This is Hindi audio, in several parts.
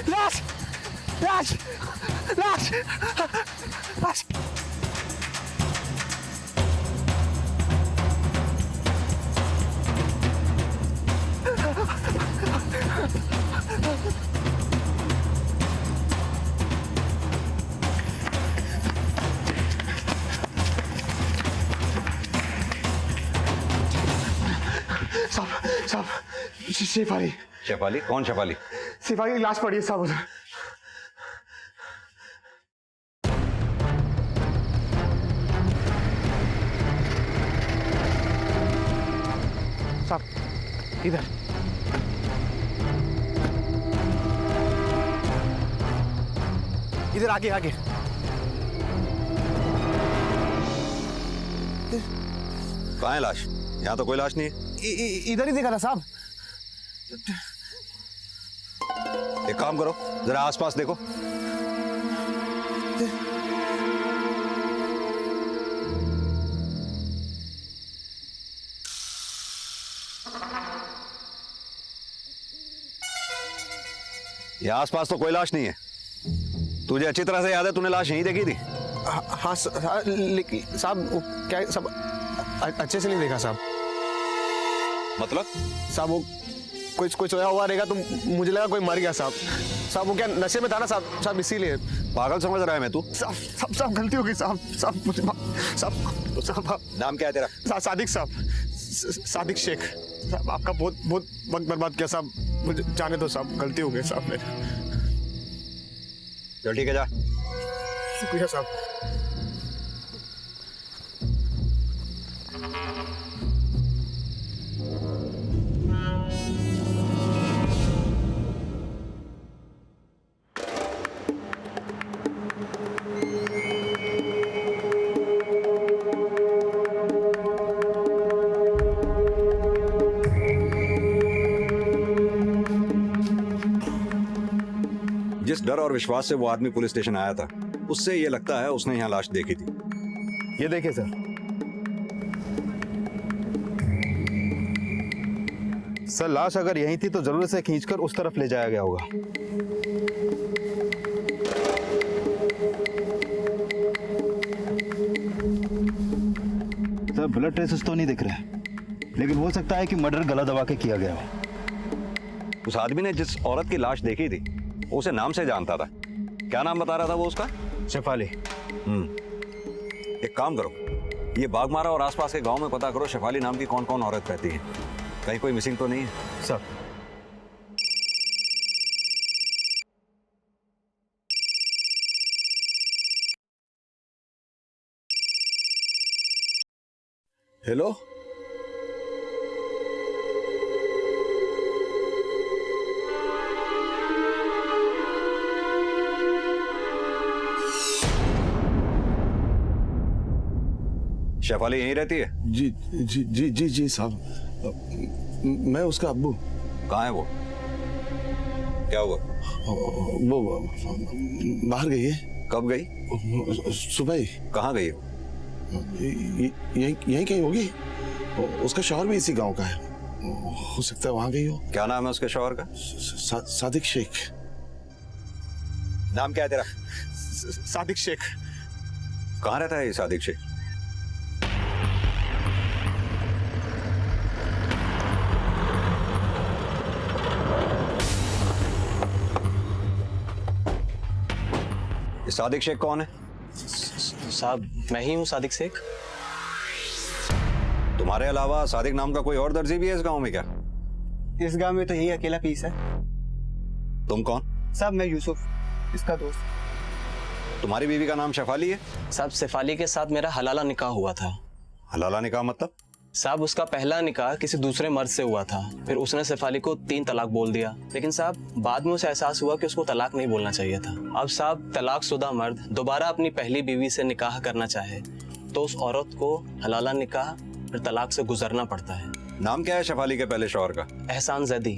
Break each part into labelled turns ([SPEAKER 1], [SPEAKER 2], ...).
[SPEAKER 1] लाश लाश लाश लाश। साहब शेफाली।
[SPEAKER 2] शेफाली? कौन शेफाली?
[SPEAKER 1] शेफाली की लाश पड़ी है साहब उधर। साहब इधर। इधर आगे आगे।
[SPEAKER 2] कहाँ है लाश? यहाँ तो कोई लाश नहीं है।
[SPEAKER 1] इधर ही देखा था साहब।
[SPEAKER 2] एक काम करो, जरा आसपास देखो। ये आसपास तो कोई लाश नहीं है। तुझे अच्छी तरह से याद है, तूने लाश यहीं देखी थी?
[SPEAKER 1] हाँ लेकिन साहब क्या सब अच्छे से नहीं देखा साहब।
[SPEAKER 2] मतलब?
[SPEAKER 1] साहब वो कोई सोया हुआ रहेगा तो मुझे लगा कोई मर गया साहब। साहब वो क्या नशे में था ना साहब इसीलिए।
[SPEAKER 2] पागल समझ रहा है मैं तू?
[SPEAKER 1] साहब गलती हो गई साहब मुझे साहब।
[SPEAKER 2] नाम क्या है तेरा?
[SPEAKER 1] सादिक साहब। सादिक शेख। साहब आपका बहुत वक्त बर्बाद किया साहब, मुझे जाने दो साहब, गलती हो गई साहब मेरे।
[SPEAKER 2] चल ठीक है, जा।
[SPEAKER 1] शुक्रिया साहब।
[SPEAKER 2] जिस डर और विश्वास से वो आदमी पुलिस स्टेशन आया था, उससे ये लगता है उसने यहाँ लाश देखी थी।
[SPEAKER 1] ये देखिए सर।
[SPEAKER 3] सर लाश अगर यहीं थी तो जरूर से खींचकर उस तरफ ले जाया गया होगा। सर ब्लड ट्रेसेस तो नहीं दिख रहे, लेकिन हो सकता है कि मर्डर गला दबा के किया गया हो।
[SPEAKER 2] उस आदमी ने जिस औरत की लाश देखी थी, उसे नाम से जानता था। क्या नाम बता रहा था वो उसका?
[SPEAKER 3] शेफाली।
[SPEAKER 2] एक काम करो, ये बागमारा और आसपास के गांव में पता करो शेफाली नाम की कौन कौन औरत रहती है। कहीं कोई मिसिंग तो नहीं है?
[SPEAKER 3] सर
[SPEAKER 4] हेलो,
[SPEAKER 2] शेफाली यहीं रहती है?
[SPEAKER 4] जी जी जी जी जी साहब, मैं उसका अब्बू।
[SPEAKER 2] कहाँ है वो? क्या हुआ?
[SPEAKER 4] वो बाहर गई है।
[SPEAKER 2] कब गई?
[SPEAKER 4] सुबह ही।
[SPEAKER 2] कहाँ गई हो?
[SPEAKER 4] यहीं कहीं होगी। उसका शौहर भी इसी गांव का है, हो सकता है वहां गई हो।
[SPEAKER 2] क्या नाम है उसके शौहर का?
[SPEAKER 4] सादिक शेख।
[SPEAKER 2] नाम क्या है तेरा?
[SPEAKER 1] सादिक शेख।
[SPEAKER 2] कहाँ रहता है ये सादिक शेख? ये सादिक शेख कौन है?
[SPEAKER 5] साहब मैं ही हूँ सादिक शेख।
[SPEAKER 2] तुम्हारे अलावा सादिक नाम का कोई और दर्जी भी है इस गांव में क्या?
[SPEAKER 1] इस गांव में तो यही अकेला पीस है।
[SPEAKER 2] तुम कौन?
[SPEAKER 1] साहब मैं यूसुफ, इसका दोस्त।
[SPEAKER 2] तुम्हारी बीवी का नाम शेफाली है?
[SPEAKER 5] साहब शेफाली के साथ मेरा हलाला निकाह हुआ था।
[SPEAKER 2] हलाला निकाह मतलब?
[SPEAKER 5] साहब उसका पहला निकाह किसी दूसरे मर्द से हुआ था, फिर उसने शेफाली को 3 तलाक बोल दिया। लेकिन साहब बाद में उसे एहसास हुआ कि उसको तलाक नहीं बोलना चाहिए था। अब साहब तलाकशुदा मर्द दोबारा अपनी पहली बीवी से निकाह करना चाहे तो उस औरत को हलाला निकाह फिर तलाक से गुजरना पड़ता है।
[SPEAKER 2] नाम क्या है शेफाली के पहले शौहर का?
[SPEAKER 5] एहसान जैदी।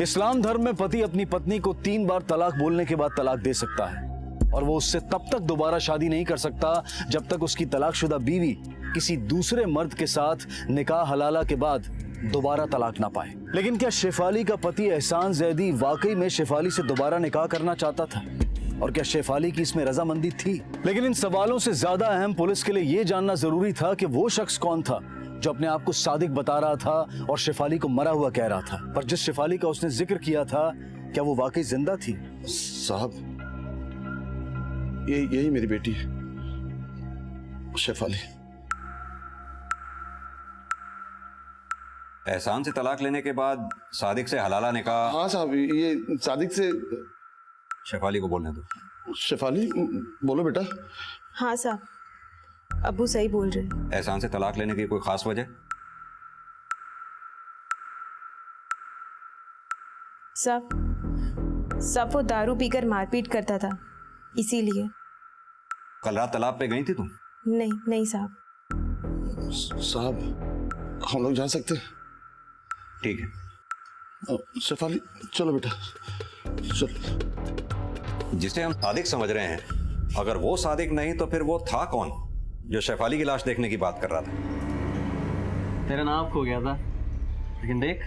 [SPEAKER 6] इस्लाम धर्म में पति अपनी पत्नी को 3 बार तलाक बोलने के बाद तलाक दे सकता है और वो उससे तब तक दोबारा शादी नहीं कर सकता जब तक उसकी तलाकशुदा बीवी किसी दूसरे मर्द के साथ निकाह हलाला के बाद दोबारा तलाक ना पाए। लेकिन क्या शेफाली का पति एहसान जैदी वाकई में शेफाली से दोबारा निकाह करना चाहता था और क्या शेफाली की इसमें रजामंदी थी? लेकिन इन सवालों से ज्यादा अहम पुलिस के लिए यह जानना जरूरी था कि वो शख्स कौन था जो अपने आप को सादिक बता रहा था और शेफाली को मरा हुआ कह रहा था। पर जिस शेफाली का उसने जिक्र किया था क्या वो वाकई जिंदा थी?
[SPEAKER 4] साहब, यही मेरी बेटी है, शेफाली।
[SPEAKER 2] एहसान से तलाक लेने के बाद सादिक से हलाला निकाह।
[SPEAKER 4] हाँ साहब, ये सादिक से।
[SPEAKER 2] शेफाली को बोलने दो।
[SPEAKER 4] शेफाली, बोलो बेटा।
[SPEAKER 7] हाँ साहब, अब्बू सही बोल रहे हैं।
[SPEAKER 2] एहसान से तलाक लेने की कोई खास वजह?
[SPEAKER 7] सब वो दारू पीकर मारपीट करता था, इसीलिए।
[SPEAKER 2] कल रात तालाब पे गई थी तुम?
[SPEAKER 7] नहीं साहब।
[SPEAKER 4] साहब, हम लोग जा सकते हैं?
[SPEAKER 2] ठीक है।
[SPEAKER 4] शेफाली, चलो बेटा, चलो।
[SPEAKER 2] जिसे हम सादिक समझ रहे हैं, अगर वो सादिक नहीं तो फिर वो था कौन जो शेफाली की लाश देखने की बात कर रहा था?
[SPEAKER 5] तेरा नाप खो गया था, लेकिन देख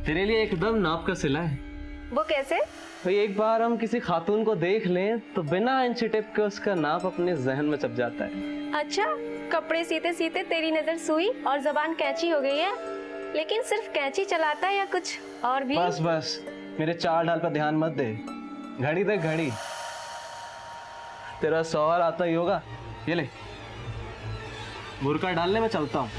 [SPEAKER 5] तेरे लिए एकदम नाप का सिला है।
[SPEAKER 8] वो कैसे?
[SPEAKER 5] भाई एक बार हम किसी खातून को देख लें तो बिना इंची टिप के उसका नाप अपने जहन में छप जाता है।
[SPEAKER 8] अच्छा, कपड़े सीते सीते तेरी नजर सुई और जबान कैंची हो गई है। लेकिन सिर्फ कैंची चलाता है या कुछ और भी?
[SPEAKER 5] बस मेरे चाल ढाल पर ध्यान मत दे। घड़ी देख घड़ी। तेरा सवाल आता ही होगा, ये ले बुर्का डालने में चलता हूँ।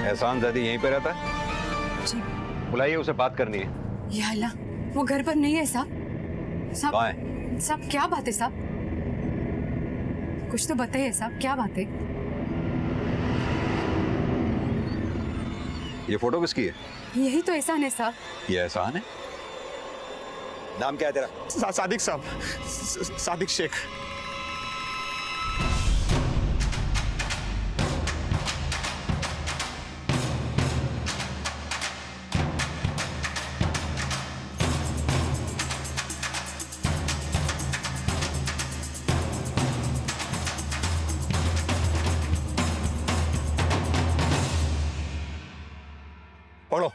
[SPEAKER 2] एहसान ज़ैदी यहीं पे रहता है?
[SPEAKER 9] जी।
[SPEAKER 2] बुलाइए, उसे बात करनी है।
[SPEAKER 9] या अल्लाह, वो घर पर नहीं है साहब।
[SPEAKER 2] कहाँ है?
[SPEAKER 9] साहब क्या बात है साहब? कुछ तो बताइए साहब, क्या बात है?
[SPEAKER 2] ये फोटो किसकी है?
[SPEAKER 9] यही तो एहसान है साहब।
[SPEAKER 2] ये एहसान है? नाम क्या है तेरा?
[SPEAKER 1] सादिक साहब, सादिक शेख।
[SPEAKER 2] पढ़ो।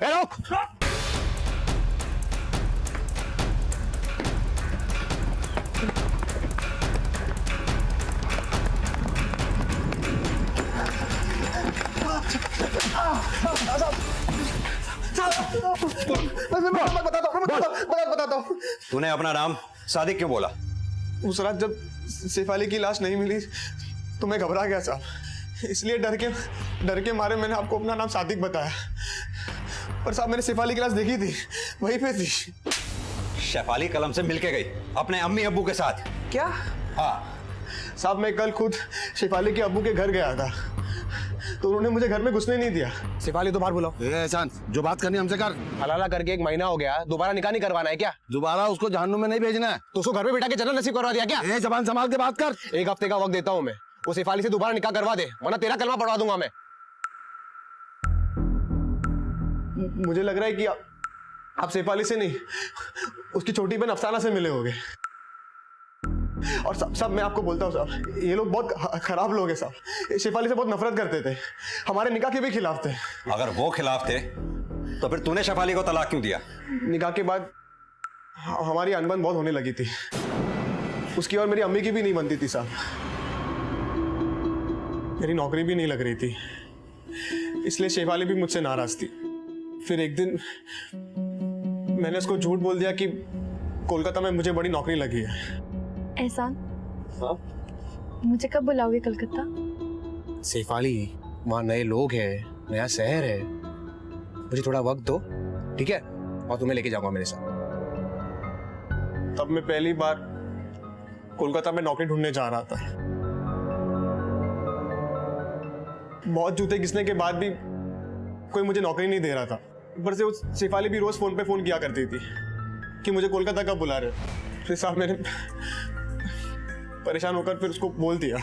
[SPEAKER 1] बताता हूँ।
[SPEAKER 2] तूने अपना नाम सादिक क्यों बोला?
[SPEAKER 1] उस रात जब शेफाली की लाश नहीं मिली तो मैं घबरा गया साहब, इसलिए डर के मारे मैंने आपको अपना नाम सादिक बताया। पर साहब, मैंने शेफाली की लाश देखी थी, वहीं पे थी।
[SPEAKER 2] शेफाली कलम से मिलके गई अपने अम्मी अब्बू के साथ?
[SPEAKER 1] क्या?
[SPEAKER 2] हाँ
[SPEAKER 1] साहब, मैं कल खुद शेफाली के अब्बू के घर गया था, तो उन्होंने मुझे घर में घुसने नहीं दिया।
[SPEAKER 10] शेफाली तो बाहर बुलाओ।
[SPEAKER 4] एहसान, जो बात करनी हमसे कर।
[SPEAKER 10] हलाला करके 1 महीना हो गया, दोबारा निकाह नहीं करवाना है क्या?
[SPEAKER 4] दोबारा उसको जहन्नुम में नहीं भेजना है।
[SPEAKER 10] तो उसको घर पे बिठा के जन्नत नसीब करवा दिया क्या?
[SPEAKER 4] जबान संभाल के बात कर।
[SPEAKER 10] 1 हफ्ते का वक्त देता हूँ मैं, वो शेफाली से दोबारा निकाह करवा दे, वरना तेरा कलमा पढ़वा दूंगा मैं।
[SPEAKER 1] मुझे लग रहा है कि आप शेफाली से नहीं, उसकी छोटी बहन अफसाना से मिले होंगे। और सब मैं आपको बोलता हूँ साहब, ये लोग बहुत खराब लोग हैं साहब। शेफाली से बहुत नफरत करते थे, हमारे निकाह के भी खिलाफ थे।
[SPEAKER 2] अगर वो खिलाफ थे तो फिर तूने शेफाली को तलाक क्यों दिया?
[SPEAKER 1] निकाह के बाद हमारी अनबन बहुत होने लगी थी, उसकी और मेरी अम्मी की भी नहीं बनती थी साहब। मेरी नौकरी भी नहीं लग रही थी, इसलिए शेफाली भी मुझसे नाराज थी। फिर एक दिन मैंने उसको झूठ बोल दिया कि कोलकाता में मुझे बड़ी नौकरी लगी है।
[SPEAKER 8] एहसान, मुझे कब बुलाओगे कलकत्ता?
[SPEAKER 10] शेफाली, वहाँ नए लोग हैं, नया शहर है, मुझे थोड़ा वक्त दो, ठीक है, और तुम्हें लेके जाऊंगा मेरे साथ।
[SPEAKER 1] तब मैं पहली बार कोलकाता में नौकरी ढूंढने जा रहा था। बहुत जूते घिसने के बाद भी कोई मुझे नौकरी नहीं दे रहा था। ऊपर से वो शेफाली भी रोज फोन पे फोन किया करती थी कि मुझे कोलकाता कब बुला रहे हो। फिर साहब मैंने परेशान होकर फिर उसको बोल दिया।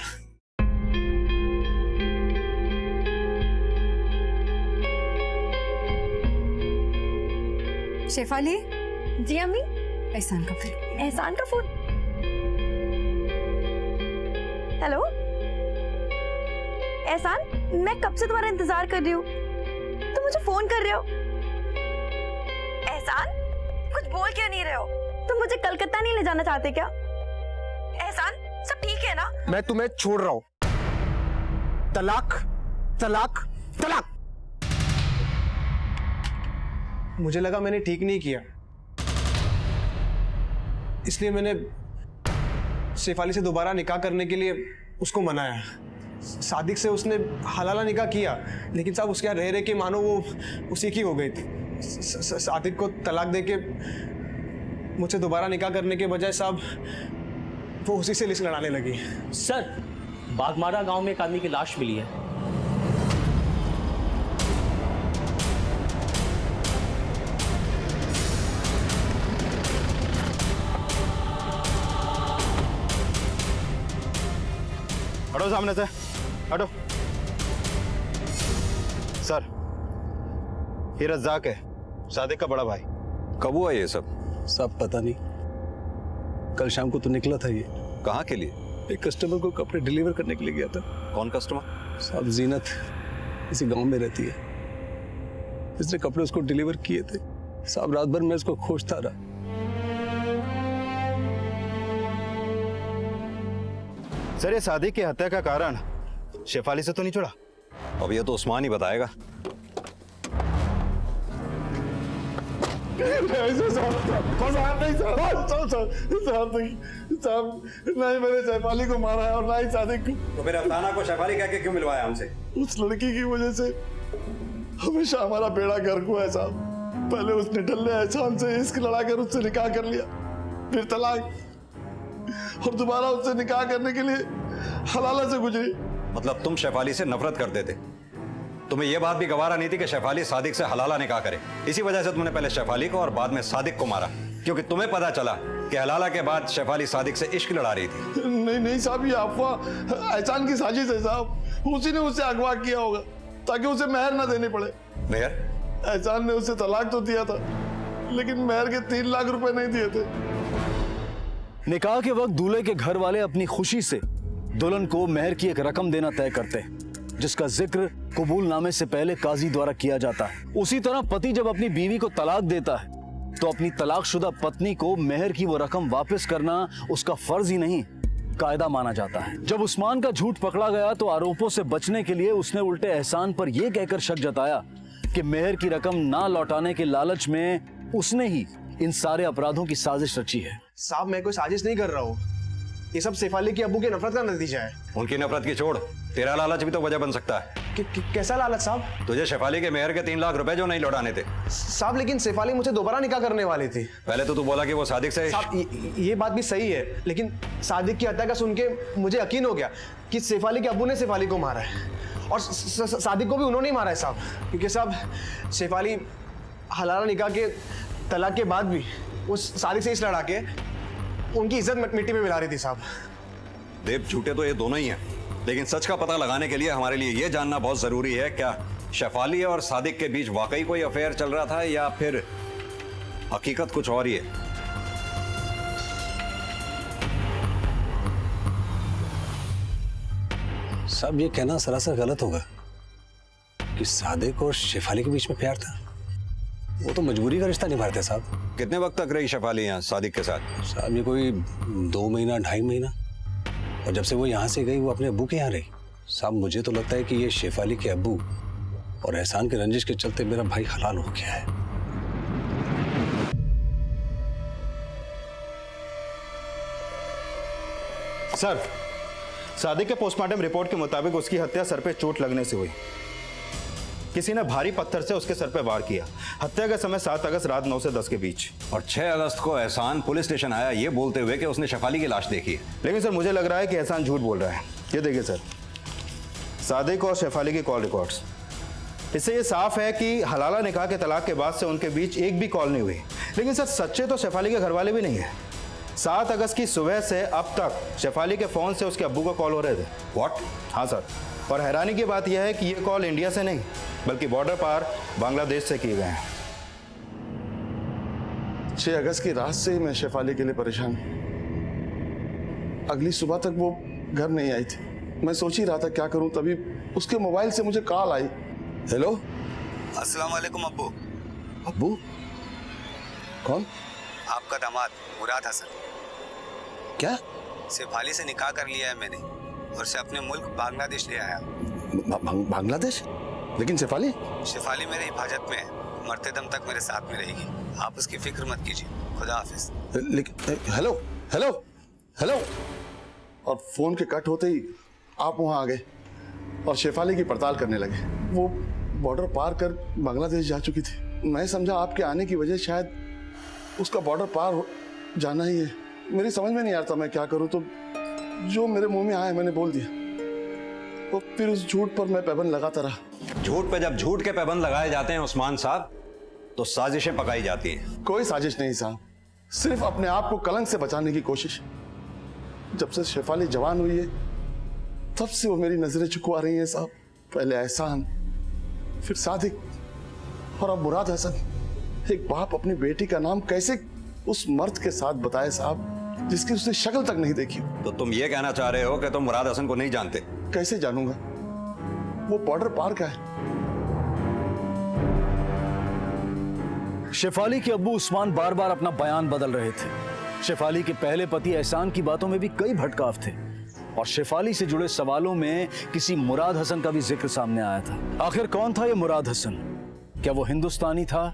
[SPEAKER 9] शेफाली,
[SPEAKER 8] जी अम्मी।
[SPEAKER 9] एहसान का फोन।
[SPEAKER 8] एहसान का फोन। हेलो एहसान, मैं कब से तुम्हारा इंतजार कर रही हूँ, तुम मुझे फोन कर रहे हो। एहसान, कुछ बोल क्यों नहीं रहे हो? तुम मुझे कलकत्ता नहीं ले जाना चाहते क्या? एहसान, सब ठीक है ना?
[SPEAKER 10] मैं तुम्हें छोड़ रहा हूं। तलाक, तलाक, तलाक।
[SPEAKER 1] मुझे लगा मैंने ठीक नहीं किया, इसलिए मैंने शेफाली से दोबारा निकाह करने के लिए उसको मनाया। सादिक से उसने हलाला निकाह किया, लेकिन साहब उसके यहाँ रह रहे के मानो वो उसी की हो गई थी। सादिक को तलाक देके मुझसे दोबारा निकाह करने के बजाय साहब वो उसी से लिस्ट लड़ाने लगी।
[SPEAKER 11] सर, बागमारा गांव में एक आदमी की लाश मिली है।
[SPEAKER 3] हटो सामने से, हटो। सर, ये रज्जाक है, सादिक का बड़ा भाई।
[SPEAKER 2] कब हुआ ये सब?
[SPEAKER 6] सब पता नहीं, कल शाम को तो निकला था ये।
[SPEAKER 2] कहाँ के लिए?
[SPEAKER 6] एक कस्टमर को कपड़े डिलीवर करने के लिए गया था।
[SPEAKER 2] कौन कस्टमर?
[SPEAKER 6] साहब जीनत इसी गांव में रहती है, इसने कपड़े उसको डिलीवर किए थे। साहब रात भर मैं इसको खोजता रहा।
[SPEAKER 3] सर, ये सादिक की हत्या का कारण शेफाली से तो नहीं जुड़ा?
[SPEAKER 2] अब ये तो उस्मान ही बताएगा।
[SPEAKER 4] नहीं मैंने शेफाली को मारा है और ना ही सादिक को।
[SPEAKER 2] तो फिर अफसाना को शेफाली कह के क्यों मिलवाया हमसे?
[SPEAKER 4] उस लड़की की वजह से हमेशा हमारा बेड़ा गर्क हुआ है साहब। पहले उसने डल्ले एहसान से इश्क लड़ाकर उससे निकाह कर लिया, फिर तलाक, और दोबारा उससे निकाह करने के लिए हलाला से गुजरी।
[SPEAKER 2] मतलब तुम शेफाली से नफरत करते थे? तुम्हें यह बात भी गवारा नहीं थी कि शेफाली सादिक से हलाला निकाह करे? इसी वजह से तुमने पहले शेफाली को और बाद में सादिक को मारा, क्योंकि तुम्हें पता चला कि हलाला के बाद शेफाली सादिक से इश्क लड़ा रही थी।
[SPEAKER 4] नहीं नहीं साहब, ये अफवाह एहसान की साजिश है साहब। उसी ने उसे अगवा किया होगा ताकि उसे मेहर ना देनी पड़े।
[SPEAKER 2] मेहर?
[SPEAKER 4] एहसान ने उसे तलाक तो दिया था, लेकिन मेहर के 3 लाख रुपए नहीं दिए थे।
[SPEAKER 6] निकाह के वक्त दूल्हे के घर वाले अपनी खुशी से दुल्हन को मेहर की एक रकम देना तय करते हैं, जिसका जिक्र कबूलनामे से पहले काजी द्वारा किया जाता है। उसी तरह पति जब अपनी बीवी को तलाक देता है तो अपनी तलाकशुदा पत्नी को मेहर की वो रकम वापस करना उसका फर्ज ही नहीं, कायदा माना जाता है। जब उस्मान का झूठ पकड़ा गया तो आरोपों से बचने के लिए उसने उल्टे एहसान पर यह कहकर शक जताया कि मेहर की रकम ना लौटाने के लालच में उसने ही इन सारे अपराधों की साजिश रची है।
[SPEAKER 1] साहब मैं कोई साजिश नहीं कर रहा हूँ, ये सब शेफाली की अब्बू की नफरत का नतीजा है।
[SPEAKER 2] उनकी नफरत की छोड़, तेरा लालच भी तो वजह बन सकता है।
[SPEAKER 1] कैसा लालच साहब?
[SPEAKER 2] तुझे शेफाली के मेहर के 3 लाख रुपए जो नहीं लौटाने थे।
[SPEAKER 1] साहब लेकिन शेफाली मुझे दोबारा निकाह करने वाली थी।
[SPEAKER 2] पहले तो तू बोला कि वो सादिक से।
[SPEAKER 1] साहब ये बात भी सही है, लेकिन सादिक की हत्या का सुन के मुझे यकीन हो गया कि शेफाली के अब्बू ने शेफाली को मारा है, और सादिक को भी उन्होंने ही मारा है साहब, क्योंकि साहब शेफाली हलाला निकाह के तलाक के बाद भी उस सादिक से इस लड़ा के उनकी इज्जत मिट्टी में मिला रही थी साहब।
[SPEAKER 2] देव, झूठे तो ये दोनों ही हैं, लेकिन सच का पता लगाने के लिए हमारे लिए ये जानना बहुत जरूरी है, क्या शेफाली और सादिक के बीच वाकई कोई अफेयर चल रहा था या फिर हकीकत कुछ और ही है?
[SPEAKER 6] सब ये कहना सरासर गलत होगा कि सादिक और शेफाली के बीच में प्यार था। वो तो मजबूरी का रिश्ता निभा रहे थे साहब।
[SPEAKER 2] कितने वक्त तक रही शेफाली यहाँ सादिक के साथ?
[SPEAKER 6] साहब ये कोई 2 महीना 2.5 महीना, और जब से वो यहाँ से गई वो अपने अब्बू के यहाँ रही। साहब मुझे तो लगता है कि ये शेफाली के अब्बू और एहसान के रंजिश के चलते मेरा भाई हलाल हो गया है।
[SPEAKER 3] सर, सादिक के पोस्टमार्टम रिपोर्ट के मुताबिक उसकी हत्या सर पे चोट लगने से हुई। किसी ने भारी पत्थर से उसके सर पे वार किया। हत्या का समय 7 अगस्त रात 9 से 10 के बीच।
[SPEAKER 2] और 6 अगस्त को एहसान पुलिस स्टेशन आया ये बोलते हुए कि उसने शेफाली की लाश देखी है।
[SPEAKER 3] लेकिन सर मुझे लग रहा है कि एहसान झूठ बोल रहा है। ये देखिए सर, सादिक और शेफाली की कॉल रिकॉर्ड्स, इससे ये साफ है कि हलाला निकाह के तलाक के बाद से उनके बीच एक भी कॉल नहीं हुई। लेकिन सर सच्चे तो शेफाली के घर वाले भी नहीं है। 7 अगस्त की सुबह से अब तक शेफाली के फोन से उसके अब्बू को कॉल हो रहे थे।
[SPEAKER 2] व्हाट?
[SPEAKER 3] हाँ सर, और हैरानी की बात यह है कि ये कॉल इंडिया से नहीं बल्कि बॉर्डर पार बांग्लादेश से किए गए हैं।
[SPEAKER 4] 6 अगस्त की रात से ही मैं शेफाली के लिए परेशान हूं। अगली सुबह तक वो घर नहीं आई थी। मैं सोच ही रहा था क्या करूं, तभी उसके मोबाइल से मुझे कॉल आई। हेलो,
[SPEAKER 12] अस्सलाम वालेकुम अब्बू।
[SPEAKER 4] अब्बू? कौन?
[SPEAKER 12] आपका दामाद मुराद हसन।
[SPEAKER 4] क्या?
[SPEAKER 12] शेफाली से निकाह कर लिया है मैंने और उसे अपने मुल्क बांग्लादेश ले आया।
[SPEAKER 4] बांग्लादेश? लेकिन शेफाली?
[SPEAKER 12] शेफाली मेरे हिफाजत में है, मरते दम तक मेरे साथ में रहेगी। आप उसकी फिक्र मत कीजिए। खुदा हाफिज।
[SPEAKER 4] लेकिन हेलो हेलो हेलो, और फोन के कट होते ही आप वहां आ गए और शेफाली की पड़ताल करने लगे। वो बॉर्डर पार कर बांग्लादेश जा चुकी थी। मैं समझा आपके आने की वजह शायद उसका बॉर्डर पार जाना ही है। मेरी समझ में नहीं आता मैं क्या करूं, तो जो मेरे मुंह में आया मैंने बोल दिया। तो फिर उस झूठ पर मैं पैबंद लगाता रहा।
[SPEAKER 2] झूठ पे जब झूठ के पैबंद लगाए जाते हैं उस्मान साहब, तो साजिशें पकाई जाती हैं।
[SPEAKER 4] कोई साजिश नहीं साहब, सिर्फ अपने आप को कलंक से बचाने की कोशिश। जब से शेफाली जवान हुई है तब से वो मेरी नजरें चुकवा रही हैं साहब। पहले एहसान, फिर सादिक और अब मुराद हसन। एक बाप अपनी बेटी का नाम कैसे उस मर्द के साथ बताए साहब जिसकी उसने शक्ल तक नहीं देखी।
[SPEAKER 2] तो तुम ये कहना चाह रहे हो कि तुम मुराद हसन को नहीं जानते?
[SPEAKER 4] कैसे जानूंगा, वो बॉर्डर पार का है।
[SPEAKER 6] शेफाली के अब्बू उस्मान बार बार अपना बयान बदल रहे थे। शेफाली के पहले पति एहसान की बातों में भी कई भटकाव थे और शेफाली से जुड़े सवालों में किसी मुराद हसन का भी जिक्र सामने आया था। आखिर कौन था ये मुराद हसन? क्या वो हिंदुस्तानी था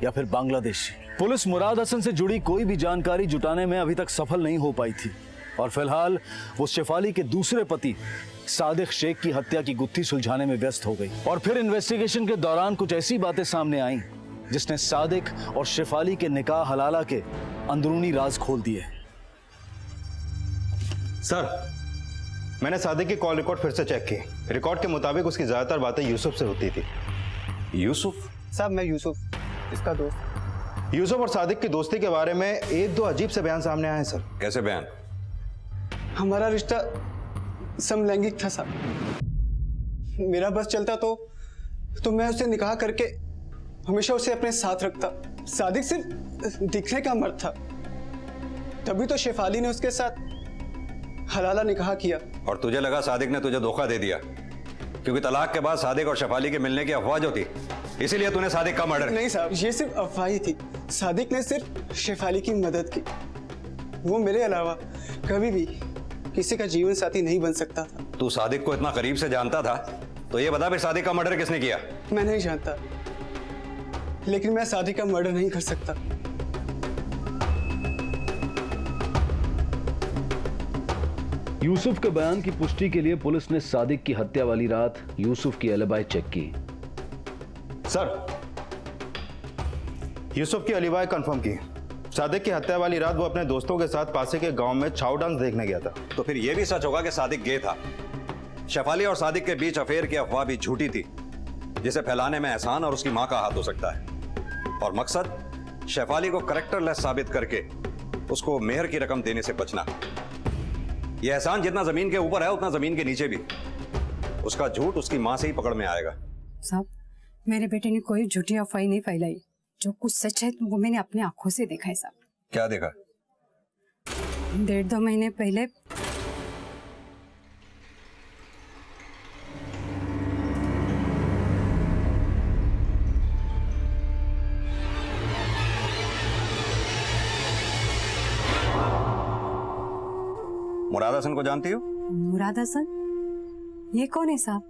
[SPEAKER 6] या फिर बांग्लादेशी? पुलिस मुराद हसन से जुड़ी कोई भी जानकारी जुटाने में अभी तक सफल नहीं हो पाई थी और फिलहाल वो शेफाली के दूसरे पति सादिक शेख की हत्या की गुत्थी सुलझाने में व्यस्त हो गई। और फिर इन्वेस्टिगेशन के दौरान कुछ ऐसी बातें सामने आईं जिसने सादिक और शेफाली के निकाह हलाला के अंदरूनी राज खोल दिए।
[SPEAKER 3] सर, मैंने सादिक की कॉल रिकॉर्ड फिर से चेक की। रिकॉर्ड के मुताबिक उसकी ज्यादातर बातें यूसुफ से होती थी।
[SPEAKER 2] यूसुफ?
[SPEAKER 12] साहब मैं यूसुफ, इसका दोस्त।
[SPEAKER 3] यूसुफ और सादिक की दोस्ती के बारे में 1-2 अजीब से बयान सामने आए हैं सर।
[SPEAKER 2] कैसे बयान?
[SPEAKER 12] हमारा रिश्ता समलैंगिक था साहब। मेरा बस चलता तो मैं उससे निकाह करके हमेशा उसे अपने साथ रखता। सादिक सिर्फ दिखने का मर्द था, तभी तो शेफाली ने उसके साथ हलाला निकाह किया।
[SPEAKER 2] और तुझे लगा सादिक ने तुझे धोखा दे दिया क्योंकि तलाक के बाद सादिक और शेफाली के मिलने की अफवाह जो थी, इसीलिए तूने सादिक का मर्डर?
[SPEAKER 12] नहीं साहब, ये सिर्फ अफवाह ही थी। सादिक ने सिर्फ शेफाली की मदद की। वो मेरे अलावा कभी भी किसी का जीवन साथी नहीं बन सकता था।
[SPEAKER 2] तू सादिक को इतना करीब से जानता था तो ये बता फिर सादिक का मर्डर किसने किया?
[SPEAKER 12] मैं नहीं जानता, लेकिन मैं सादिक का मर्डर नहीं कर सकता।
[SPEAKER 6] यूसुफ के बयान की पुष्टि के लिए पुलिस ने सादिक की हत्या वाली रात यूसुफ की एलिबाई चेक की।
[SPEAKER 3] सर, यूसुफ की एलिबाई कंफर्म की। सादिक की हत्या वाली रात वो अपने दोस्तों के साथ पासे के गांव में छाव डांस देखने गया था।
[SPEAKER 2] तो फिर यह भी सच होगा कि सादिक गे था। शेफाली और सादिक के बीच अफेयर की अफवाह भी झूठी थी जिसे फैलाने में एहसान और उसकी मां का हाथ हो सकता है। और मकसद शेफाली को करेक्टरलेस साबित करके उसको मेहर की रकम देने से बचना। यह एहसान जितना जमीन के ऊपर है उतना जमीन के नीचे भी। उसका झूठ उसकी मां से ही पकड़ में आएगा।
[SPEAKER 9] साहब, मेरे बेटे ने कोई झूठी अफवाह नहीं फैलाई। जो कुछ सच है वो मैंने अपनी आंखों से देखा है साहब।
[SPEAKER 2] क्या देखा?
[SPEAKER 9] 1.5-2 महीने पहले
[SPEAKER 2] मुराद हसन को जानती हो?
[SPEAKER 9] मुराद हसन? ये कौन है साहब?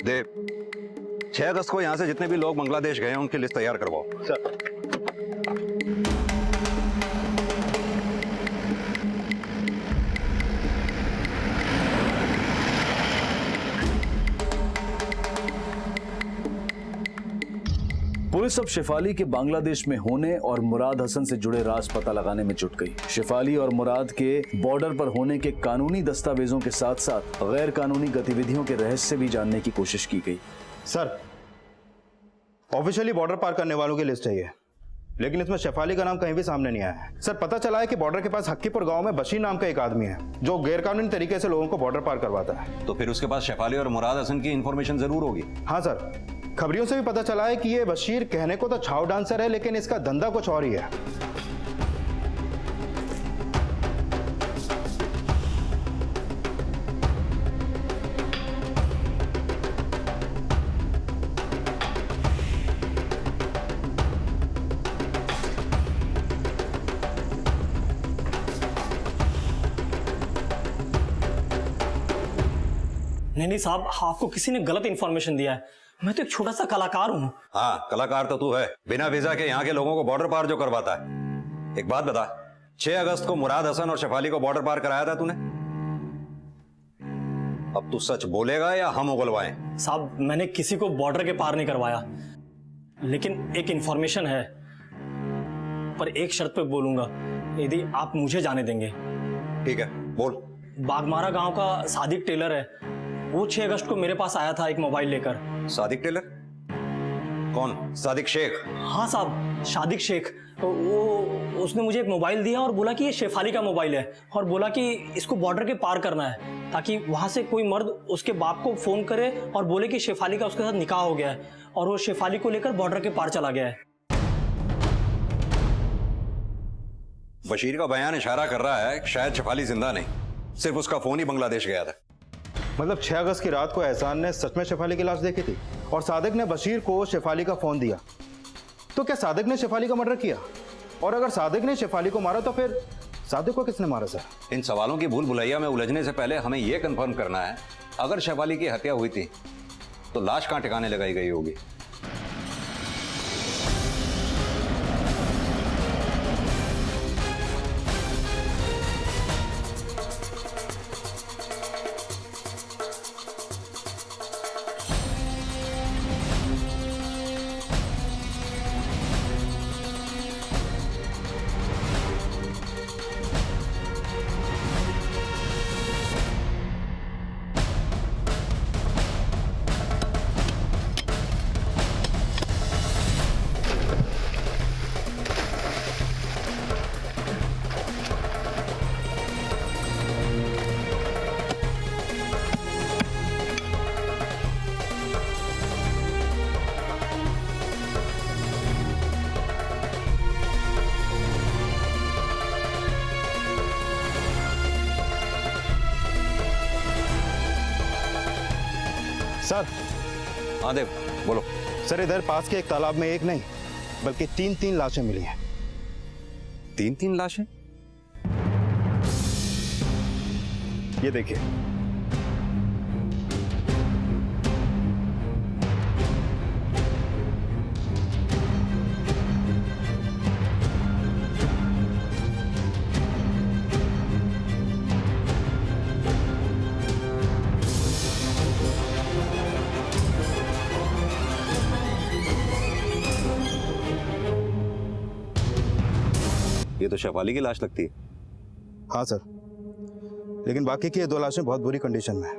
[SPEAKER 2] देव, 6 अगस्त को यहां से जितने भी लोग बांग्लादेश गए हैं उनकी लिस्ट तैयार करवाओ।
[SPEAKER 3] सर।
[SPEAKER 6] पुलिस अब शेफाली के बांग्लादेश में होने और मुराद हसन से जुड़े राज पता लगाने में जुट गई। शेफाली और मुराद के बॉर्डर पर होने के कानूनी दस्तावेजों के साथ साथ गैर कानूनी गतिविधियों के रहस्य भी जानने की कोशिश की गई।
[SPEAKER 3] सर, ऑफिशियली बॉर्डर पार करने वालों की लिस्ट है ये, लेकिन इसमें शेफाली का नाम कहीं भी सामने नहीं आया है। सर, पता चला है कि बॉर्डर के पास हक्कीपुर गांव में बशीर नाम का एक आदमी है जो गैरकानूनी तरीके से लोगों को बॉर्डर पार करवाता है।
[SPEAKER 2] तो फिर उसके पास शेफाली और मुराद हसन की इंफॉर्मेशन जरूर होगी।
[SPEAKER 3] हाँ सर, खबरियों से भी पता चला है कि ये बशीर कहने को तो छाव डांसर है, लेकिन इसका धंधा कुछ और ही है।
[SPEAKER 11] नहीं साहब, आपको किसी ने गलत इन्फॉर्मेशन दिया है। मैं तो एक छोटा सा कलाकार हूँ।
[SPEAKER 2] हाँ, कलाकार तो तू है, बिना वीजा के यहाँ के लोगों को बॉर्डर पार जो करवाता है। एक बात बता, 6 अगस्त को मुराद हसन और शेफाली को बॉर्डर पार कराया था तूने? अब तू सच बोलेगा या हम उगलवाएं?
[SPEAKER 11] साहब, मैंने किसी को बॉर्डर के पार नहीं करवाया, लेकिन एक इंफॉर्मेशन है, पर एक शर्त पे बोलूंगा, यदि आप मुझे जाने देंगे।
[SPEAKER 2] ठीक है, बोल।
[SPEAKER 11] बागमारा गांव का सादिक टेलर है, वो 6 अगस्त को मेरे पास आया था एक मोबाइल लेकर।
[SPEAKER 2] सादिक टेलर? कौन? सादिक शेख?
[SPEAKER 11] हाँ साहब, सादिक शेख। तो वो उसने मुझे एक मोबाइल दिया और बोला कि ये शेफाली का मोबाइल है, और बोला कि इसको बॉर्डर के पार करना है ताकि वहां से कोई मर्द उसके बाप को फोन करे और बोले कि शेफाली का उसके साथ निकाह हो गया है और वो शेफाली को लेकर बॉर्डर के पार चला गया है।
[SPEAKER 2] बशीर का बयान इशारा कर रहा है कि शायद शेफाली जिंदा नहीं, सिर्फ उसका फोन ही बांग्लादेश गया था।
[SPEAKER 3] मतलब 6 अगस्त की रात को एहसान ने सच में शेफाली की लाश देखी थी और सादिक ने बशीर को शेफाली का फोन दिया। तो क्या सादिक ने शेफाली का मर्डर किया? और अगर सादिक ने शेफाली को मारा तो फिर सादिक को किसने मारा? सर,
[SPEAKER 2] इन सवालों की भूल भुलैया में उलझने से पहले हमें यह कंफर्म करना है, अगर शेफाली की हत्या हुई थी तो लाश कहां ठिकाने लगाई गई होगी?
[SPEAKER 3] सर।
[SPEAKER 2] हाँ देव, बोलो।
[SPEAKER 3] सर, इधर पास के एक तालाब में एक नहीं बल्कि 3 लाशें मिली हैं।
[SPEAKER 2] 3 लाशें?
[SPEAKER 3] ये देखिए।
[SPEAKER 2] ये तो शेफाली की लाश लगती है।
[SPEAKER 3] हाँ सर, लेकिन बाकी की ये 2 लाशें बहुत बुरी कंडीशन में है।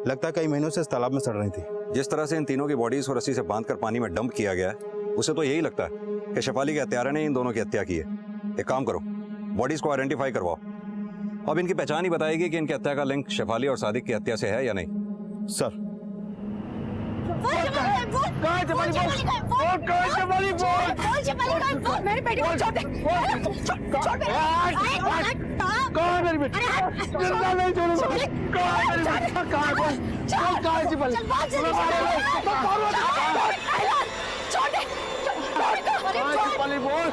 [SPEAKER 3] लगता है कई महीनों से इस तालाब में सड़ रही थी।
[SPEAKER 2] जिस तरह से इन तीनों की बॉडीज को रस्सी से बांधकर पानी में डंप किया गया है, उसे तो यही लगता है कि शेफाली के हत्यारे ने इन दोनों की हत्या की है। एक काम करो, बॉडीज को आइडेंटिफाई करवाओ। अब इनकी पहचान ही बताएगी कि इनकी हत्या का लिंक शेफाली और सादिक की हत्या से है या नहीं।
[SPEAKER 3] सर,
[SPEAKER 13] मेरे बेटे को छोड़ दे। छोड़ दे। कहाँ है मेरी बेटी? जिंदा नहीं छोड़ूंगा। कहाँ है मेरी बेटी? कहाँ है? कहाँ है शिफाली? छोड़ दे। शिफाली बोल।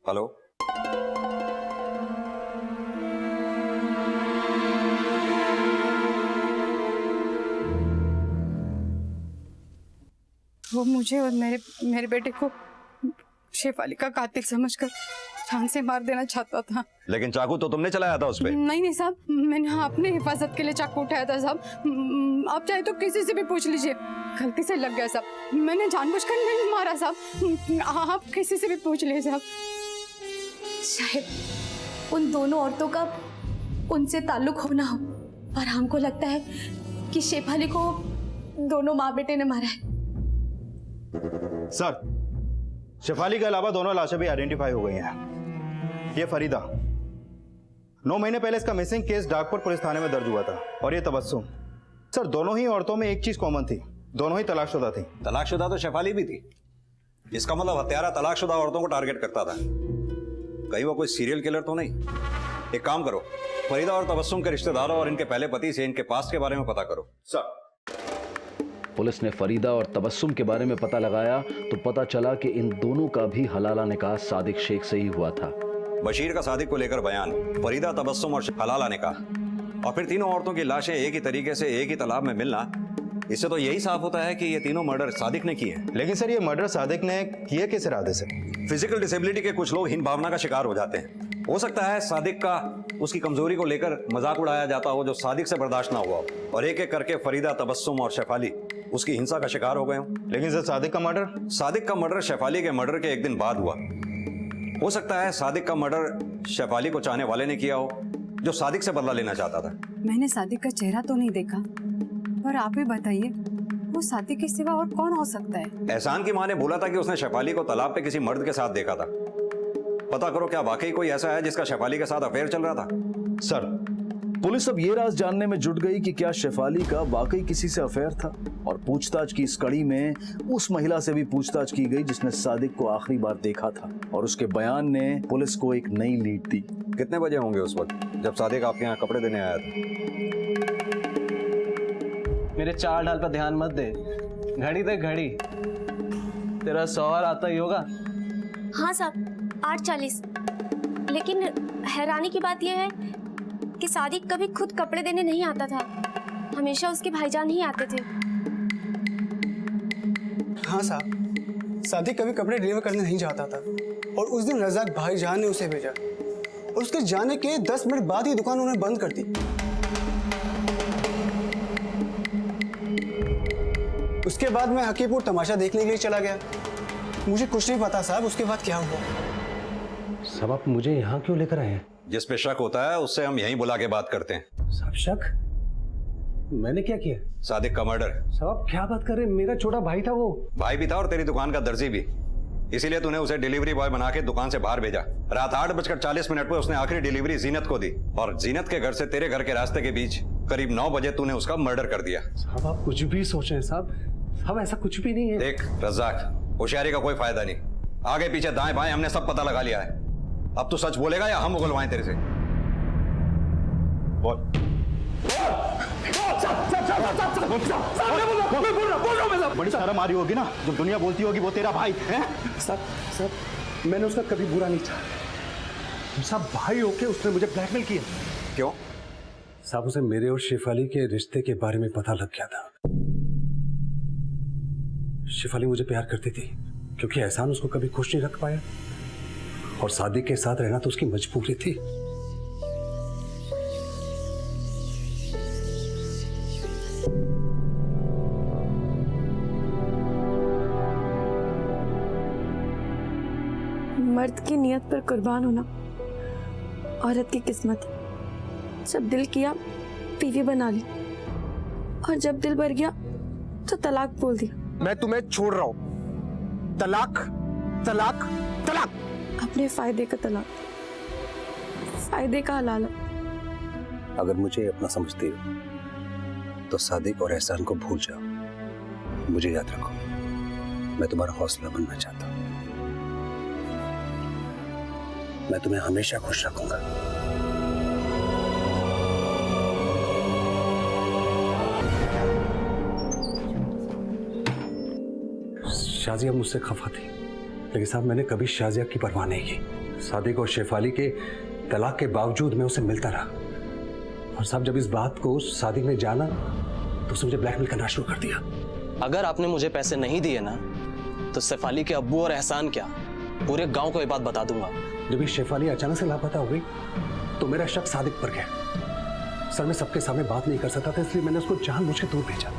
[SPEAKER 2] हेलो,
[SPEAKER 9] वो मुझे और मेरे बेटे को शेफाली का कातिल समझकर जान से मार देना चाहता था।
[SPEAKER 2] लेकिन चाकू तो तुमने चलाया था उस पे।
[SPEAKER 9] नहीं साहब, मैंने अपने हिफाजत के लिए चाकू उठाया था साहब। आप चाहे तो किसी से भी पूछ लीजिए, गलती से लग गया साहब, मैंने जानबूझकर नहीं मारा साहब। आप किसी से भी पूछ लीजिए साहब।
[SPEAKER 7] शायद उन दोनों औरतों का उनसे ताल्लुक होना हो, और हमको लगता है कि शेफाली को दोनों माँ बेटे ने मारा है।
[SPEAKER 3] सर, शेफाली के अलावा दोनों लाशें भी आइडेंटिफाई हो गई हैं। ये फरीदा, 9 महीने पहले इसका मिसिंग केस डाकपुर पुलिस थाने में दर्ज हुआ था, और ये तबस्सुम। सर, दोनों ही औरतों में एक चीज कॉमन थी, दोनों ही तलाकशुदा थी।
[SPEAKER 2] तलाकशुदा तो शेफाली भी थी। इसका मतलब हत्यारा तलाकशुदा औरतों को टारगेट करता था। कहीं वो कोई सीरियल किलर तो नहीं? एक काम करो, फरीदा और तबस्सुम के रिश्तेदारों और इनके पहले पति से इनके पास्ट के बारे में पता करो।
[SPEAKER 3] सर,
[SPEAKER 6] पुलिस ने फरीदा और तबस्सुम के बारे में पता लगाया तो पता चला कि इन दोनों का भी हलाला निकाह सादिक शेख से ही हुआ था।
[SPEAKER 2] बशीर का सादिक को लेकर बयान, फरीदा, तबस्सुम और हलाला निकाह, और फिर तीनों औरतों की लाशें एक ही तरीके से एक ही तालाब में मिलना, इससे तो यही साफ होता है कि ये तीनों मर्डर सादिक ने किए हैं।
[SPEAKER 3] लेकिन सर, ये मर्डर सादिक ने किए किस इरादे से?
[SPEAKER 2] फिजिकल डिसेबिलिटी के कुछ लोग हीन भावना का शिकार हो जाते हैं। हो सकता है सादिक का उसकी कमजोरी को लेकर मजाक उड़ाया जाता हो जो सादिक से बर्दाश्त ना हुआ हो, और एक एक करके फरीदा, तबस्सुम और शेफाली उसकी हिंसा का शिकार हो गए हों।
[SPEAKER 3] लेकिन सर, सादिक का मर्डर
[SPEAKER 2] शेफाली के मर्डर के एक दिन बाद हुआ। हो सकता है सादिक का मर्डर शेफाली को चाहने वाले ने किया हो, जो सादिक से बदला लेना चाहता था।
[SPEAKER 9] मैंने सादिक का चेहरा तो नहीं देखा, पर आप ही बताइए, वो सादिक के सिवा और कौन हो सकता है?
[SPEAKER 2] एहसान की मां ने बोला था कि उसने शेफाली को तालाब पे किसी मर्द के साथ देखा था। पता करो, क्या वाकई कोई ऐसा है जिसका शेफाली के साथ अफेयर चल रहा था?
[SPEAKER 6] सर, पुलिस अब ये राज जानने में जुट गई कि क्या शेफाली का वाकई किसी से अफेयर था, और पूछताछ की इस कड़ी में उस महिला से भी पूछताछ की गई जिसने सादिक को आखिरी बार देखा था, और उसके बयान ने पुलिस को एक नई लीड दी।
[SPEAKER 2] कितने बजे होंगे उस वक्त जब सादिक आपके यहाँ कपड़े देने आया था?
[SPEAKER 5] मेरे चाल ढाल पर ध्यान मत दे, घड़ी दे घड़ी। तेरा सवाल आता ही होगा।
[SPEAKER 8] हाँ साहब, 8:40। लेकिन हैरानी की बात यह है कि सादिक कभी खुद कपड़े देने नहीं आता था, हमेशा उसके भाईजान ही आते थे।
[SPEAKER 12] हाँ साहब, सादिक कभी कपड़े डिलीवर करने नहीं जाता था, और उस दिन रज़ाक भाईजान ने उसे भेजा, और उसके जाने के 10 मिनट बाद ही दुकान उन्होंने बंद कर दी। उसके बाद मैं हकीपुर तमाशा देखने के लिए चला गया। मुझे कुछ नहीं पता साहब उसके बाद क्या हुआ।
[SPEAKER 14] सब आप मुझे यहाँ क्यों लेकर आए हैं?
[SPEAKER 2] जिस पे शक होता है उससे हम यहीं बुला के बात करते हैं।
[SPEAKER 14] सब शक? मैंने क्या किया?
[SPEAKER 2] सादिक का मर्डर।
[SPEAKER 14] सब आप क्या बात कर रहे हैं? मेरा छोटा भाई था वो।
[SPEAKER 2] भाई भी था और तेरी दुकान का दर्जी भी, इसीलिए तूने उसे डिलीवरी बॉय बना के दुकान से बाहर भेजा। रात 8:40 पे उसने आखिरी डिलीवरी जीनत को दी, और जीनत के घर से तेरे घर के रास्ते के बीच करीब 9 बजे तूने उसका मर्डर कर दिया।
[SPEAKER 14] साहब आप कुछ भी सोच रहे हैं साहब, साहब ऐसा कुछ भी नहीं है।
[SPEAKER 2] देख रज़ाक, होशियारी का कोई फायदा नहीं, आगे पीछे दाएं बाएं हमने सब पता लगा लिया है। अब तू सच बोलेगा या हम उगलवाएं तेरे से? बोल।
[SPEAKER 3] बड़ी शर्म आ रही होगी ना, जो दुनिया बोलती होगी वो तेरा भाई है।
[SPEAKER 14] सर, मैंने उसका कभी बुरा नहीं चाहा। सब भाई होके उसने मुझे ब्लैकमेल किया।
[SPEAKER 2] क्यों?
[SPEAKER 14] साहब उसे मेरे और शेफाली के रिश्ते के बारे में पता लग गया था। शेफाली मुझे प्यार करती थी, क्योंकि एहसान उसको कभी खुश नहीं रख पाया, और सादिक के साथ रहना तो उसकी मजबूरी थी।
[SPEAKER 8] मर्द की नियत पर कुर्बान होना औरत की किस्मत है। जब दिल किया बीवी बना ली, और जब दिल भर गया तो तलाक बोल दिया।
[SPEAKER 10] मैं तुम्हें छोड़ रहा हूं। तलाक, तलाक, तलाक।
[SPEAKER 8] अपने फायदे का तलाक, फायदे का हलाला।
[SPEAKER 14] अगर मुझे अपना समझती हो तो सादिक और एहसान को भूल जाओ। मुझे याद रखो, मैं तुम्हारा हौसला बनना चाहता हूं। मैं तुम्हें हमेशा खुश रखूंगा। शाजिया मुझसे खफा थी, लेकिन साहब मैंने कभी शाजिया की परवाह नहीं की। सादिक और शेफाली के तलाक के बावजूद मैं उसे मिलता रहा, और साहब जब इस बात को सादिक ने जाना तो उसने मुझे ब्लैकमेल करना शुरू कर दिया।
[SPEAKER 5] अगर आपने मुझे पैसे नहीं दिए ना, तो शेफाली के अब्बू और एहसान क्या, पूरे गांव को ये बात बता दूंगा।
[SPEAKER 14] जब ये शेफाली अचानक से लापता हो गई तो मेरा शक सादिक पर गया। सर मैं सबके सामने बात नहीं कर सकता था, इसलिए मैंने उसको जानबूझ के दूर भेजा।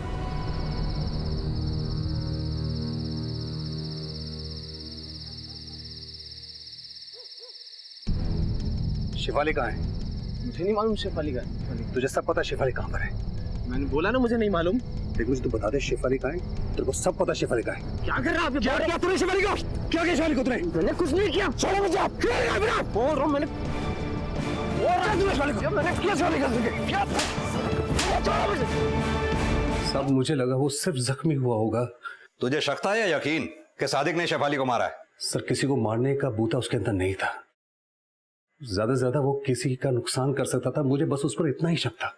[SPEAKER 14] शेफाली कहाँ है?
[SPEAKER 10] मुझे नहीं मालूम शेफाली का है।
[SPEAKER 14] तुझे सब पता शेफाली कहाँ पर है?
[SPEAKER 10] मैंने बोला ना मुझे नहीं मालूम।
[SPEAKER 14] देख मुझे तू बता दे शेफाली कहाँ है? तेरे को सब पता शेफाली कहाँ है?
[SPEAKER 10] क्या कर रहा है?
[SPEAKER 14] क्या किया तूने शेफाली को? क्या किया शेफाली को तूने?
[SPEAKER 10] मैंने कुछ नहीं किया।
[SPEAKER 14] छोड़ो मुझे।
[SPEAKER 10] क्यों नहीं किया मेरा? बोल रहा हूँ मैंने।
[SPEAKER 14] सब मुझे लगा वो सिर्फ जख्मी हुआ होगा।
[SPEAKER 2] तुझे शक था या यकीन कि सादिक ने शेफाली को मारा है?
[SPEAKER 14] सर किसी को मारने का बूता उसके अंदर नहीं था। ज्यादा से ज्यादा वो किसी का नुकसान कर सकता था, मुझे बस उस पर इतना ही शक था।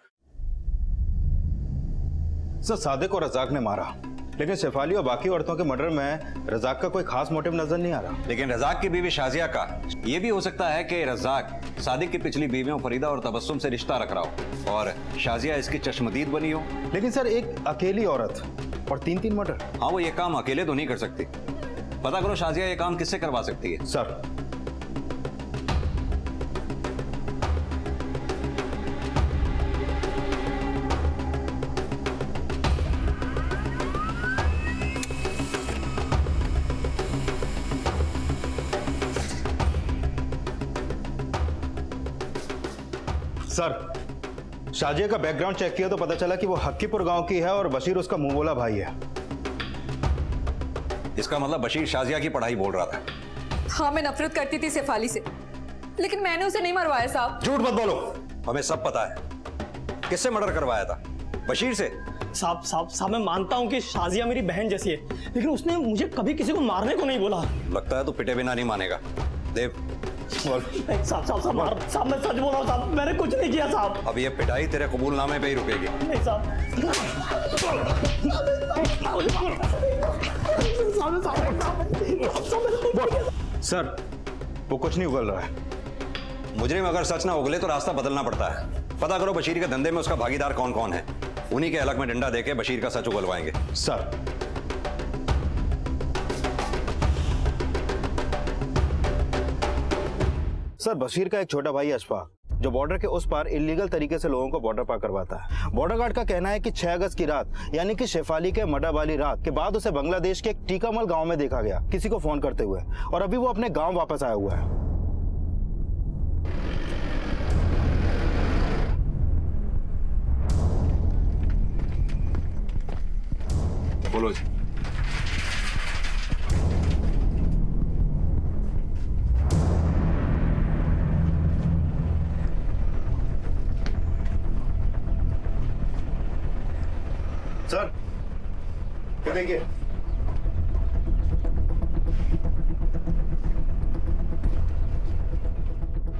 [SPEAKER 3] सर सादिक और रजाक ने मारा, लेकिन शेफाली और बाकी औरतों के मर्डर में रजाक का कोई खास मोटिव नजर नहीं आ रहा।
[SPEAKER 2] लेकिन रजाक की बीवी शाजिया का यह भी हो सकता है कि रजाक सादिक की पिछली बीवियों फरीदा और तबस्सुम से रिश्ता रख रहा हो और शाजिया इसकी चश्मदीद बनी हो।
[SPEAKER 3] लेकिन सर एक अकेली औरत और 3-3 मर्डर।
[SPEAKER 2] हाँ, वो ये काम अकेले तो नहीं कर सकती। पता करो शाजिया ये काम किससे करवा सकती है।
[SPEAKER 3] सर सर शाजिया का बैकग्राउंड चेक किया तो पता चला कि वो हक्कीपुर गांव की है और बशीर उसका मुंह बोला भाई है।
[SPEAKER 2] इसका मतलब बशीर शाजिया की पढ़ाई बोल रहा था।
[SPEAKER 15] हाँ, मैं नफरत करती थी शेफाली से, लेकिन मैंने उसे नहीं मरवाया साहब।
[SPEAKER 2] झूठ मत बोलो, हमें सब पता है। किससे मर्डर करवाया था? बशीर से?
[SPEAKER 11] साहब मैं मानता हूँ कि शाजिया मेरी बहन जैसी है, लेकिन उसने मुझे कभी किसी को मारने को नहीं बोला।
[SPEAKER 2] लगता है तो पिटे बिना नहीं मानेगा। देव
[SPEAKER 11] साहब मैं सच बोल रहा हूँ साहब, मैंने कुछ नहीं किया साहब।
[SPEAKER 2] अब ये पिटाई तेरे कबूलनामे पे ही रुकेगी।
[SPEAKER 11] नहीं साहब।
[SPEAKER 3] सर वो कुछ नहीं उगल रहा है।
[SPEAKER 2] मुजरिम अगर सच ना उगले तो रास्ता बदलना पड़ता है। पता करो बशीर के धंधे में उसका भागीदार कौन कौन है, उन्हीं के अलग में डंडा देके बशीर का सच उगलवाएंगे।
[SPEAKER 3] सर बशीर का एक छोटा भाई अशफाक जो बॉर्डर के उस पार इलीगल तरीके से लोगों को बॉर्डर पार करवाता है। बॉर्डर गार्ड का कहना है कि 6 अगस्त की रात यानी कि शेफाली के मर्डर वाली रात के बाद उसे बांग्लादेश के एक टीकामल गांव में देखा गया किसी को फोन करते हुए, और अभी वो अपने गांव वापस आया हुआ है।
[SPEAKER 2] बोलो जी।
[SPEAKER 3] सर ये देखिए,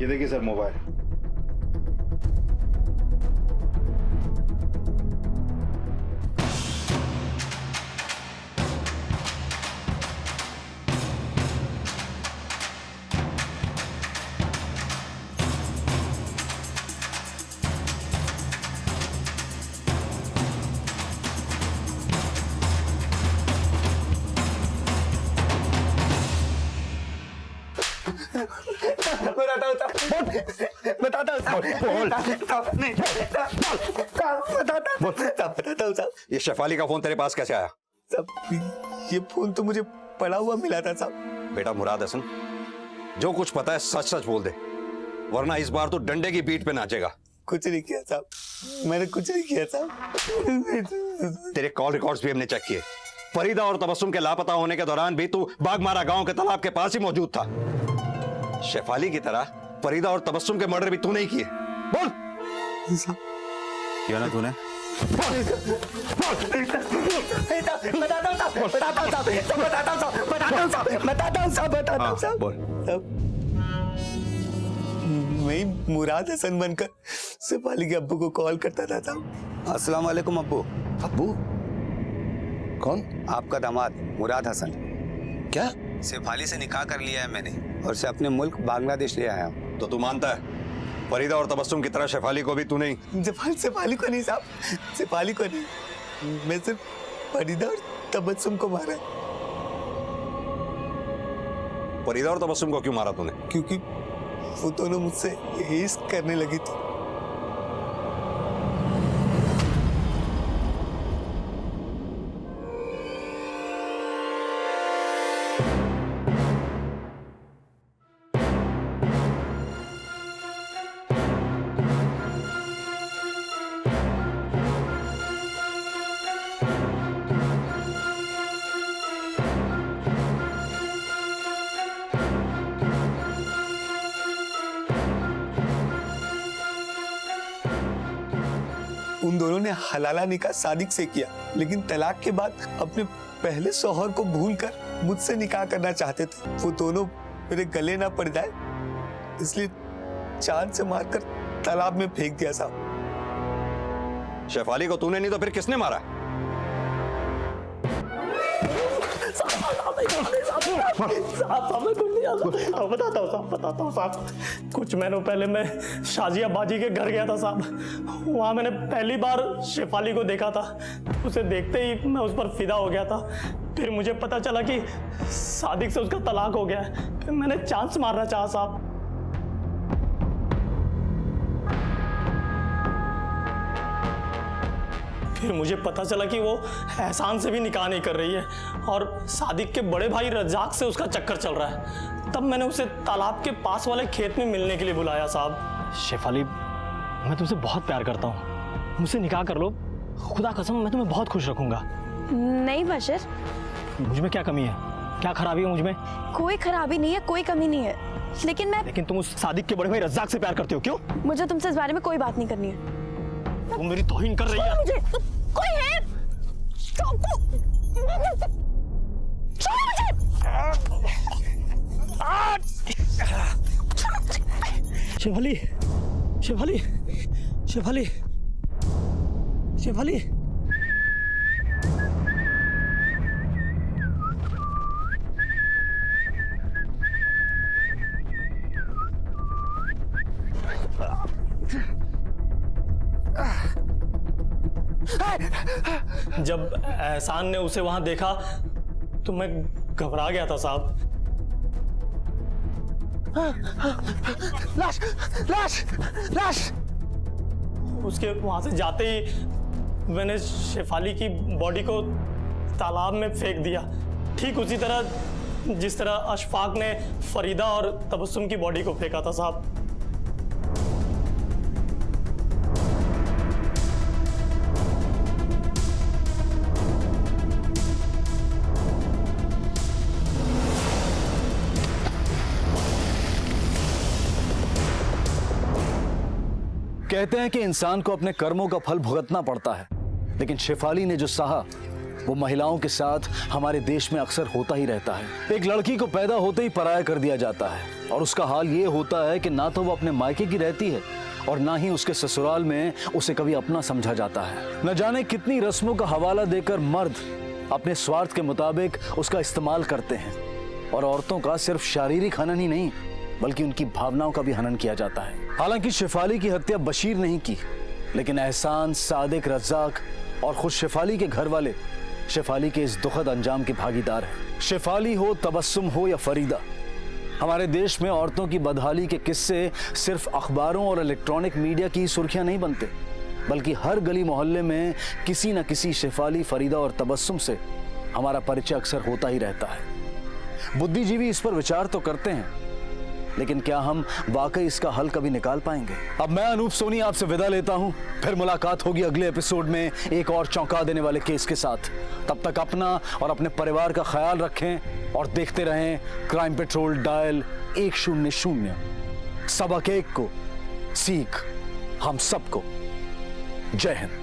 [SPEAKER 3] ये देखिए सर मोबाइल।
[SPEAKER 2] ये शेफाली का फोन तेरे पास कैसे आया?
[SPEAKER 1] ये फोन तो मुझे पड़ा हुआ मिला था साहब।
[SPEAKER 2] बेटा मुराद हसन, जो कुछ पता है सच सच बोल दे, वरना इस बार तो डंडे की पीठ पे नाचेगा।
[SPEAKER 1] कुछ नहीं किया साहब, मैंने कुछ नहीं किया साहब।
[SPEAKER 2] तेरे कॉल रिकॉर्ड्स भी हमने चेक किए। फरीदा और तबस्सुम के लापता होने के दौरान भी तू बागमारा गांव के तालाब के पास ही मौजूद था। शेफाली की तरह फरीदा और तबस्सुम के मर्डर भी तू नहीं किए। बोल
[SPEAKER 3] किया ना तूने?
[SPEAKER 1] मैं मुराद हसन बनकर शेफाली के अब्बू को कॉल करता था साहब।
[SPEAKER 16] अस्सलाम वालेकुम अब्बू।
[SPEAKER 1] अब्बू कौन?
[SPEAKER 16] आपका दामाद मुराद हसन।
[SPEAKER 1] क्या?
[SPEAKER 16] शेफाली से निकाह कर लिया है मैंने और से अपने मुल्क बांग्लादेश ले आया हूँ।
[SPEAKER 2] तो तू मानता है फरीदा और तबस्सुम की तरह शेफाली को भी तू नहीं?
[SPEAKER 1] शेफाली को नहीं साहब, शेफाली को नहीं, मैं सिर्फ फरीदा और तबस्सुम को मारा।
[SPEAKER 2] फरीदा और तबस्सुम को क्यों मारा तूने?
[SPEAKER 16] क्योंकि वो दोनों मुझसे इश्क करने लगी थी। उन दोनों ने हलाला निकाह सादिक से किया, लेकिन तलाक के बाद अपने पहले शौहर को भूलकर मुझसे निकाह करना चाहते थे। वो दोनों मेरे गले ना पड़ जाए इसलिए चांद से मारकर तालाब में फेंक दिया साहब।
[SPEAKER 2] शेफाली को तूने नहीं तो फिर किसने मारा?
[SPEAKER 11] बताता हूँ साहब। कुछ महीनों पहले मैं शाजिया बाजी के घर गया था साहब। वहाँ मैंने पहली बार शेफाली को देखा था। उसे देखते ही मैं उस पर फिदा हो गया था। फिर मुझे पता चला कि सादिक से उसका तलाक हो गया है। फिर मैंने चांस मारना चाहा साहब। फिर मुझे पता चला कि वो एहसान से भी निकाह नहीं कर रही है और सादिक के बड़े भाई रज्जाक से उसका चक्कर चल रहा है। तब मैंने उसे तालाब के पास वाले खेत में मिलने के लिए बुलाया साहब। शेफाली, मैं तुमसे बहुत प्यार करता हूँ, मुझसे निकाह कर लो। खुदा कसम मैं तुम्हें बहुत खुश रखूंगा।
[SPEAKER 8] नहीं बशर,
[SPEAKER 11] मुझ में क्या कमी है? क्या खराबी है मुझ में?
[SPEAKER 8] कोई खराबी नहीं है, कोई कमी नहीं है। लेकिन
[SPEAKER 11] तुम उस सादिक के बड़े भाई रज्जाक से प्यार करते हो, क्यों?
[SPEAKER 8] मुझे तुमसे इस बारे में कोई बात नहीं करनी है।
[SPEAKER 11] तुम मेरी तौहीन कर रही है।
[SPEAKER 8] मुझे कोई है?
[SPEAKER 11] शेफाली, शेफाली, शेफाली, शेफाली। जब एहसान ने उसे वहां देखा तो मैं घबरा गया था साहब।
[SPEAKER 13] लाश, लाश, लाश।
[SPEAKER 11] उसके वहां से जाते ही मैंने शेफाली की बॉडी को तालाब में फेंक दिया, ठीक उसी तरह जिस तरह अशफाक ने फरीदा और तबस्सुम की बॉडी को फेंका था साहब।
[SPEAKER 6] कहते हैं कि इंसान को अपने कर्मों का फल भुगतना पड़ता है, लेकिन शेफाली ने जो सहा वो महिलाओं के साथ हमारे देश में अक्सर होता ही रहता है। एक लड़की को पैदा होते ही पराया कर दिया जाता है और उसका हाल ये होता है कि ना तो वो अपने मायके की रहती है और ना ही उसके ससुराल में उसे कभी अपना समझा जाता है। न जाने कितनी रस्मों का हवाला देकर मर्द अपने स्वार्थ के मुताबिक उसका इस्तेमाल करते हैं और औरतों का सिर्फ शारीरिक हनन ही नहीं बल्कि उनकी भावनाओं का भी हनन किया जाता है। हालांकि शेफाली की हत्या बशीर नहीं की, लेकिन एहसान, सादिक, रज्जाक और खुद शेफाली के घर वाले शेफाली के इस दुखद अंजाम के भागीदार हैं। शेफाली हो, तबस्सुम हो या फरीदा, हमारे देश में औरतों की बदहाली के किस्से सिर्फ अखबारों और इलेक्ट्रॉनिक मीडिया की सुर्खियां नहीं बनते, बल्कि हर गली मोहल्ले में किसी न किसी शेफाली, फरीदा और तबस्सुम से हमारा परिचय अक्सर होता ही रहता है। बुद्धिजीवी इस पर विचार तो करते हैं, लेकिन क्या हम वाकई इसका हल कभी निकाल पाएंगे? अब मैं अनूप सोनी आपसे विदा लेता हूं, फिर मुलाकात होगी अगले एपिसोड में एक और चौंका देने वाले केस के साथ। तब तक अपना और अपने परिवार का ख्याल रखें और देखते रहें क्राइम पेट्रोल डायल 100। सबक एक को सीख हम सबको। जय हिंद।